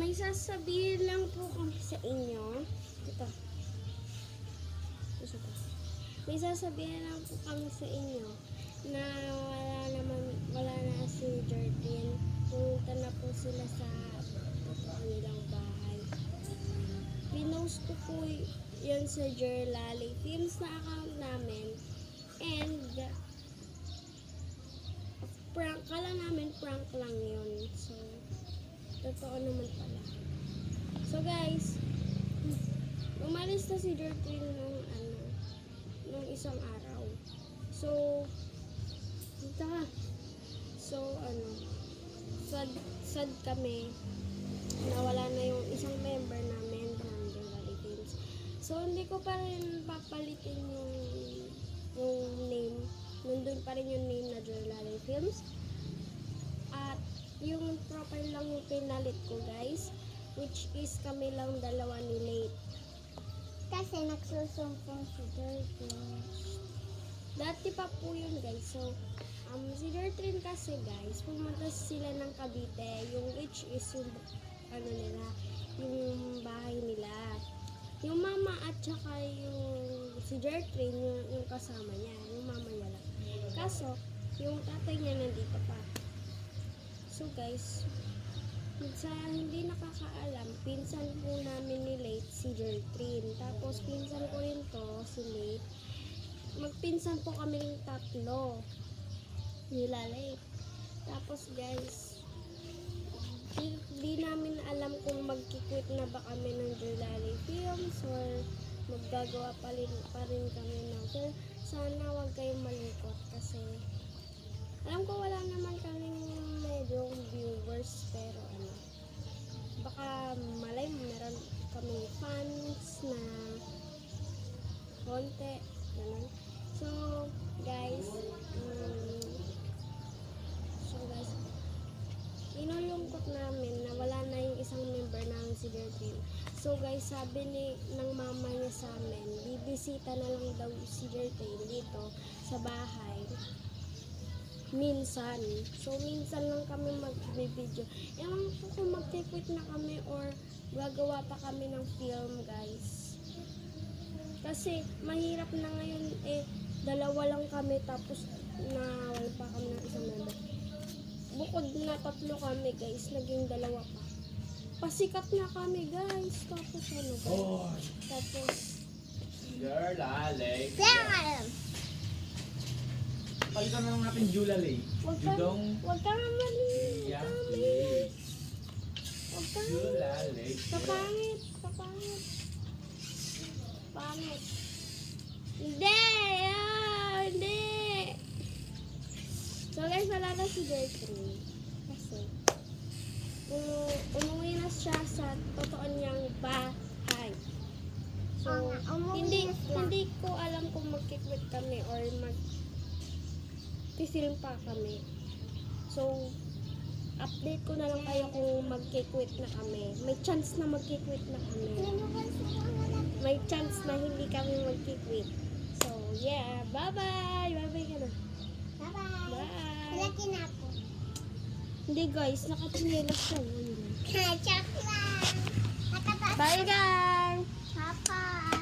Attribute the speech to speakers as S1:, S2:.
S1: May sasabihin lang po kami sa inyo. Ito. Ito. May sasabihin lang po kami sa inyo na wala na si Jordan. Pumunta na po sila sa kanilang bahay. Pinost ko po yun sa Jerlali Films na account namin. And prank, kala namin prank lang yun. So, totoo naman pala. So guys, umalis na si Jordan nung isang araw. So, sad kami na wala na yung isang member namin ng Jerlali Films. So, hindi ko pa rin papalitin yung name. Nandun pa rin yung name na Jerlali Films. At yung profile lang yung pinalit ko, guys. Which is kami lang dalawa ni Late.
S2: Kasi nagsusumpong si Jordan.
S1: Dati pa po yun, guys. So, si Jordan kasi, guys, pumunta sila ng Cavite. Yung which is yung, yung bahay nila. Yung mama at saka yung si Jordan, yung kasama niya. Yung mama niya lang. Kaso, yung tatay niya nandito pa. So guys, sa hindi nakakaalam, pinsan po namin ni Late si Jordan. Tapos pinsan ko rin to, si Late. Magpinsan po kami ng tatlo. Nila Late. Tapos guys, di namin alam kung magkikwit na ba kami ng Jerlali Films or maggagawa pa rin kami ng film. Sana wag kayong malungkot kasi alam ko wala naman kaming medyo viewers, pero baka malay mo meron kaming fans na konti, ganun. So guys, inulungkot namin na wala na yung isang member namin si Jordan. So guys, sabi ng mama niya sa amin, bibisita na lang daw si Jordan dito sa bahay. Minsan. So minsan lang kami mag-video. Ewan ko kung mag-quit na kami or gagawa pa kami ng film, guys. Kasi mahirap na ngayon, dalawa lang kami tapos wala pa kami ng isang member. Bukod na tatlo kami, guys, naging dalawa pa. Pasikat na kami, guys. Tapos guys? Tapos
S3: Jerlali.
S2: Kaya nga alam.
S3: Palitan na lang natin Julali.
S1: Wag ka nga mali.
S3: Yeah,
S1: Kami.
S3: please.
S1: Wag ka nga.
S3: Julali.
S1: Kapangit. Pangit. Hindi. Hindi. So guys, wala na si Gertrude. Kasi umuwi na siya sa totoo niyang bahay. So, hindi ko alam kung magkikwit kami or mag-film pa kami. So, update ko na lang kayo kung magkikwit na kami. May chance na magkikwit na kami. May chance na hindi kami magkikwit. So, yeah. Bye-bye! Bye-bye ka na.
S2: Bye-bye.
S1: Bye!
S2: Laki na ako.
S1: Hindi guys, nakachinelas siya.
S2: Joke lang.
S1: Bye guys!
S2: Papa.